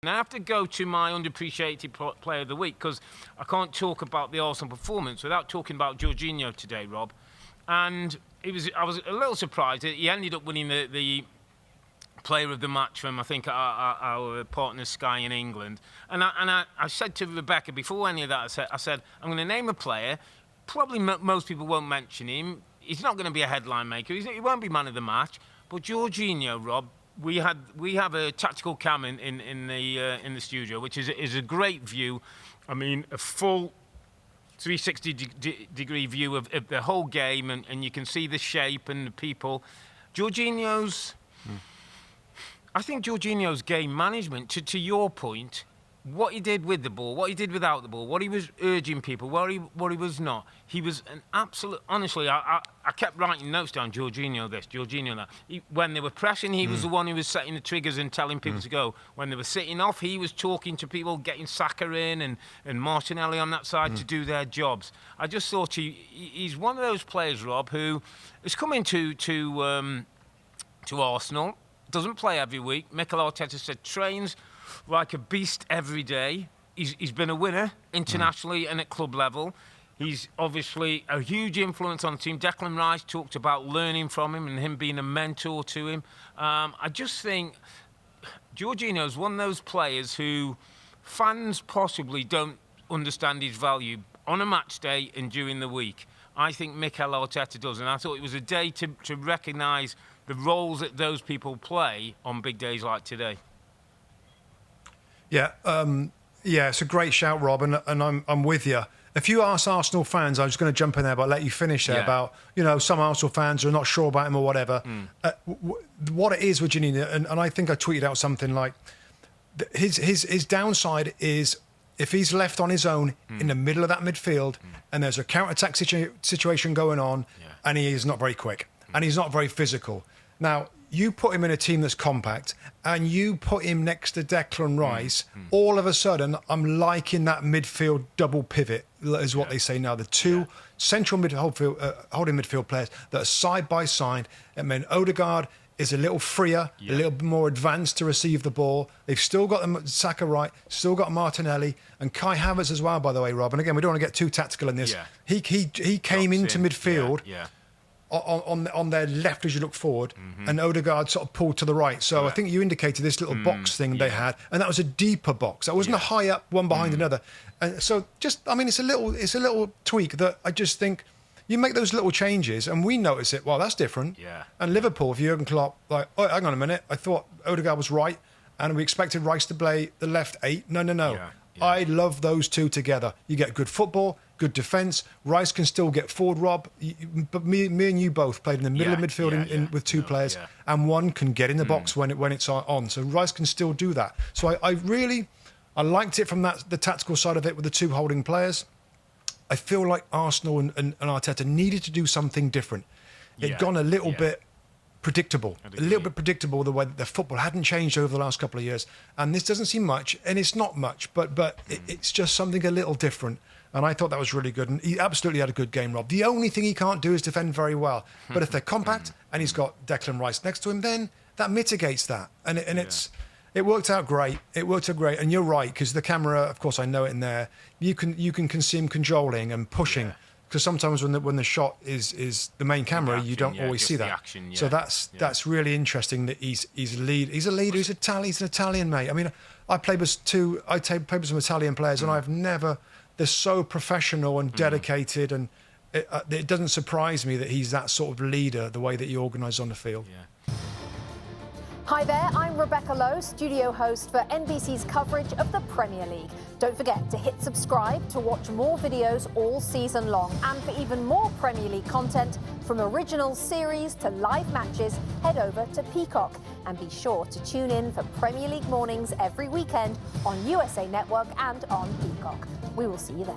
And I have to go to my underappreciated player of the week, because I can't talk about the Arsenal performance without talking about Jorginho today, Rob. And I was a little surprised that he ended up winning the player of the match from, I think, our partner Sky in England. And I said to Rebecca before any of that, I said I'm going to name a player. Probably most people won't mention him. He's not going to be a headline maker. He won't be man of the match. But Jorginho, Rob, we have a tactical cam in the studio, which is a great view. I mean, a full 360-degree view of the whole game, and you can see the shape and the people. I think Jorginho's game management, to your point, what he did with the ball, what he did without the ball, what he was urging people, what he was not. He was an absolute... Honestly, I kept writing notes down, Jorginho this, Jorginho that. When they were pressing, he was the one who was setting the triggers and telling people to go. When they were sitting off, he was talking to people, getting Saka in and Martinelli on that side to do their jobs. I just thought he's one of those players, Rob, who is coming to Arsenal, doesn't play every week. Mikel Arteta said trains like a beast every day. He's been a winner internationally and at club level. He's obviously a huge influence on the team. Declan Rice talked about learning from him and him being a mentor to him. I just think Jorginho's one of those players who fans possibly don't understand his value on a match day and during the week. I think Mikel Arteta does, and I thought it was a day to recognise the roles that those people play on big days like today. Yeah, it's a great shout, Rob, and I'm with you. If you ask Arsenal fans, I'm just going to jump in there, but I'll let you finish there about, some Arsenal fans are not sure about him or whatever. What it is with Jorginho, and I think I tweeted out something like, his downside is if he's left on his own in the middle of that midfield and there's a counter-attack situation going on and he is not very quick and he's not very physical. Now, you put him in a team that's compact and you put him next to Declan Rice, all of a sudden, I'm liking that midfield double pivot, is what they say now. The two central holding midfield players that are side by side. I mean, Odegaard is a little freer, a little bit more advanced to receive the ball. They've still got Saka right, still got Martinelli, and Kai Havertz as well, by the way, Rob. And again, we don't want to get too tactical in this. Yeah. He came into midfield on their left as you look forward, and Odegaard sort of pulled to the right. So I think you indicated this little box thing they had, and that was a deeper box. That wasn't a high up one behind another. And so it's a little tweak that I just think you make those little changes, and we notice it. Well, that's different. Yeah. And Liverpool, if Jurgen Klopp, like, oh, hang on a minute, I thought Odegaard was right, and we expected Rice to play the left 8. No. Yeah. I love those two together. You get good football, good defence. Rice can still get forward, Rob. But me and you both played in the middle of midfield with two players, and one can get in the box when it's on. So Rice can still do that. So I liked it from the tactical side of it with the two holding players. I feel like Arsenal and Arteta needed to do something different. It'd gone a little bit predictable, the way that their football hadn't changed over the last couple of years. And this doesn't seem much, and it's not much, but it's just something a little different. And I thought that was really good. And he absolutely had a good game, Rob. The only thing he can't do is defend very well. But if they're compact and he's got Declan Rice next to him, then that mitigates that. It worked out great. And you're right, because the camera, of course, I know it in there. You can see him cajoling and pushing. Because sometimes when the shot is the main camera, you don't always see that. Action, so that's really interesting that he's a lead. He's a leader. He's an Italian, mate. I mean, I played with some Italian players, and I've never. They're so professional and dedicated, and it doesn't surprise me that he's that sort of leader, the way that he organises on the field. Yeah. Hi there, I'm Rebecca Lowe, studio host for NBC's coverage of the Premier League. Don't forget to hit subscribe to watch more videos all season long. And for even more Premier League content, from original series to live matches, head over to Peacock. And be sure to tune in for Premier League mornings every weekend on USA Network and on Peacock. We will see you there.